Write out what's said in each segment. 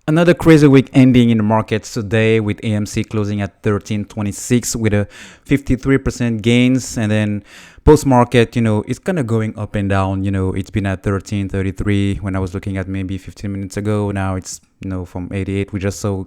Another crazy week ending in the markets today with AMC closing at 1326 with a 53% gains. And then post market, it's kind of going up and down. It's been at 1333 when I was looking at maybe 15 minutes ago. Now it's, from 88. We just saw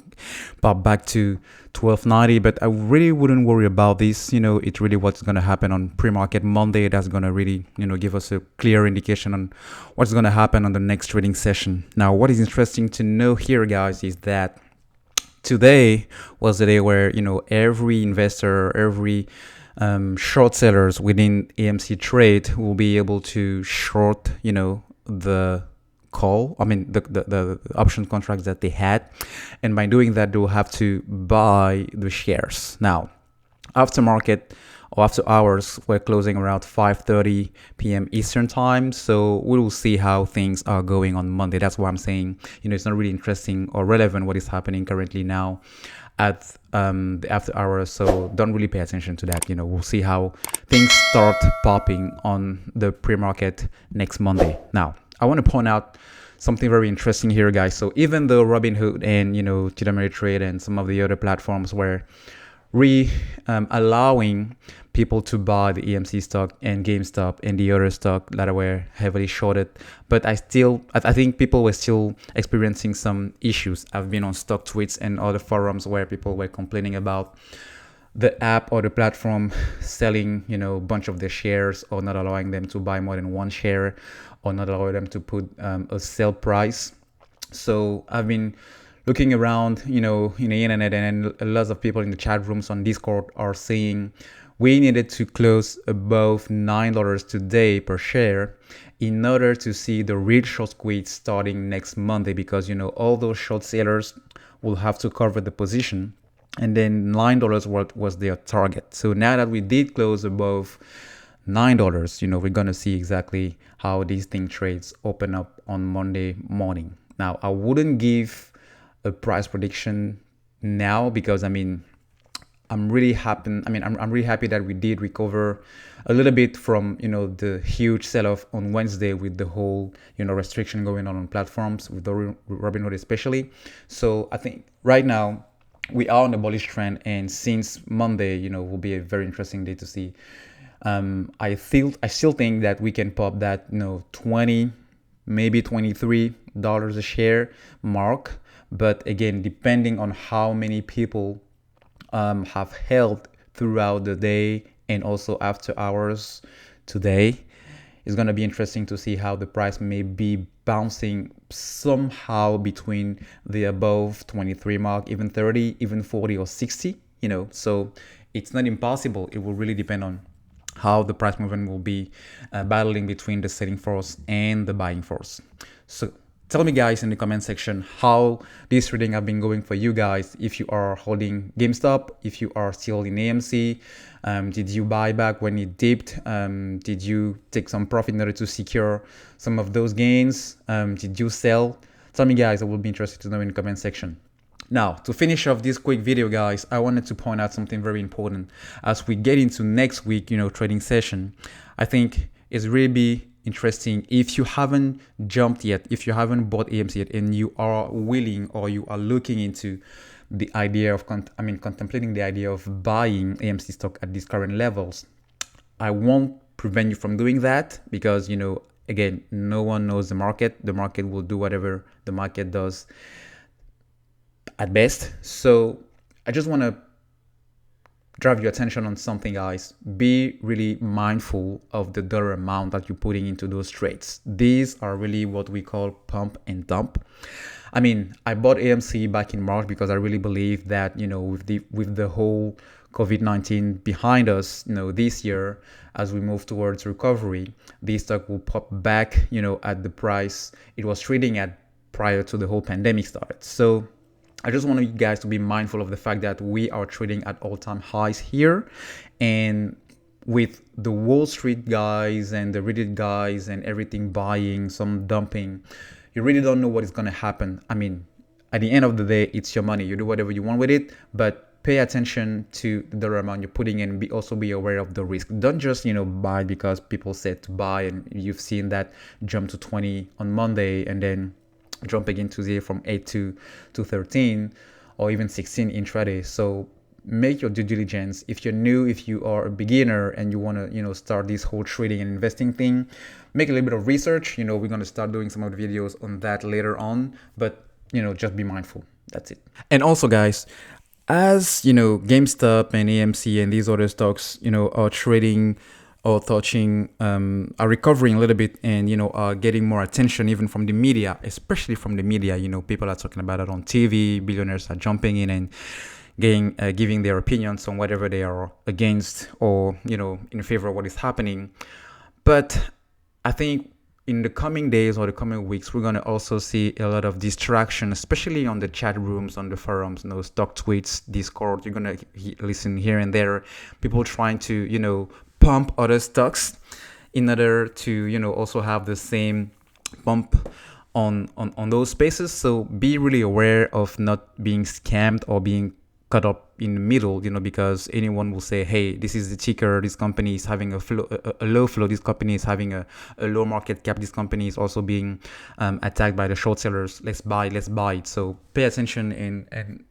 pop back to 1290. But I really wouldn't worry about this. It's really what's going to happen on pre market Monday. That's going to really, give us a clear indication on what's going to happen on the next trading session. Now, what is interesting to know here, guys, is that today was the day where every investor, every short sellers within AMC trade will be able to short the call, the option contracts that they had, and by doing that they will have to buy the shares. Now, after market or after hours, we're closing around 5:30 p.m. Eastern time. So we will see how things are going on Monday. That's why I'm saying, it's not really interesting or relevant what is happening currently now at the after hours. So don't really pay attention to that. We'll see how things start popping on the pre-market next Monday. Now, I want to point out something very interesting here, guys. So even though Robinhood and, TD Ameritrade and some of the other platforms were allowing people to buy the AMC stock and GameStop and the other stock that were heavily shorted, but I think people were still experiencing some issues. I've been on stock tweets and other forums where people were complaining about the app or the platform selling, a bunch of their shares, or not allowing them to buy more than one share, or not allowing them to put a sell price. So I've been looking around, in the internet, and lots of people in the chat rooms on Discord are saying we needed to close above $9 today per share in order to see the real short squeeze starting next Monday, because all those short sellers will have to cover the position, and then $9 was their target. So now that we did close above $9, we're gonna see exactly how these thing trades open up on Monday morning. Now, I wouldn't give a price prediction now, because I'm really happy. I'm really happy that we did recover a little bit from the huge sell-off on Wednesday with the whole restriction going on platforms with the Robinhood especially. So I think right now we are on a bullish trend, and since Monday, will be a very interesting day to see. I still think that we can pop that 20, maybe $23 a share mark. But again, depending on how many people have held throughout the day and also after hours today, it's going to be interesting to see how the price may be bouncing somehow between the above 23 mark, even 30, even 40 or 60, so it's not impossible. It will really depend on how the price movement will be battling between the selling force and the buying force. So tell me, guys, in the comment section how this trading have been going for you guys. If you are holding GameStop, if you are still in AMC, did you buy back when it dipped? Did you take some profit in order to secure some of those gains? Did you sell? Tell me, guys. I will be interested to know in the comment section. Now, to finish off this quick video, guys, I wanted to point out something very important as we get into next week, trading session. I think it's really interesting. If you haven't jumped yet, if you haven't bought AMC yet, and you are willing or you are looking into the idea of contemplating the idea of buying AMC stock at these current levels, I won't prevent you from doing that, because again, no one knows the market. The market will do whatever the market does at best. So I just want to drive your attention on something, guys. Be really mindful of the dollar amount that you're putting into those trades. These are really what we call pump and dump. I bought AMC back in March because I really believe that with the whole COVID-19 behind us, this year, as we move towards recovery, this stock will pop back at the price it was trading at prior to the whole pandemic started. So I just want you guys to be mindful of the fact that we are trading at all-time highs here, and with the Wall Street guys and the Reddit guys and everything buying, some dumping, you really don't know what is going to happen. At the end of the day, it's your money. You do whatever you want with it, but pay attention to the dollar amount you're putting in. Also be aware of the risk. Don't just buy because people said to buy, and you've seen that jump to 20 on Monday, and then jumping into the from 8 to 13 or even 16 intraday. So make your due diligence. If you're new, if you are a beginner and you want to, start this whole trading and investing thing, make a little bit of research. We're going to start doing some of the videos on that later on, but just be mindful. That's it. And also, guys, as GameStop and AMC and these other stocks, are trading or touching, are recovering a little bit, and are getting more attention even from the media, especially from the media. People are talking about it on TV. Billionaires are jumping in and giving their opinions on whatever they are against or in favor of what is happening. But I think in the coming days or the coming weeks, we're going to also see a lot of distraction, especially on the chat rooms, on the forums, stock tweets, Discord. You're going to listen here and there, people trying to, pump other stocks in order to, also have the same pump on those spaces. So be really aware of not being scammed or being cut up in the middle, because anyone will say, hey, this is the ticker, this company is having a low flow, this company is having a low market cap, this company is also being attacked by the short sellers, let's buy it. So pay attention and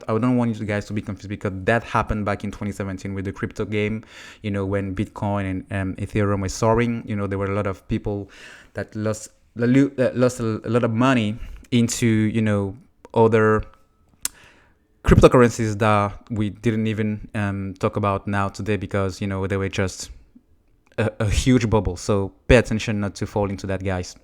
I don't want you guys to be confused, because that happened back in 2017 with the crypto game, when Bitcoin and Ethereum were soaring. There were a lot of people that lost a lot of money into other cryptocurrencies that we didn't even talk about now today, because they were just a huge bubble. So pay attention not to fall into that, guys.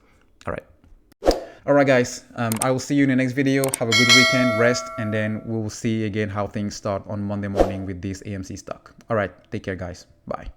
All right, guys, I will see you in the next video. Have a good weekend, rest, and then we'll see again how things start on Monday morning with this AMC stock. All right, take care, guys. Bye.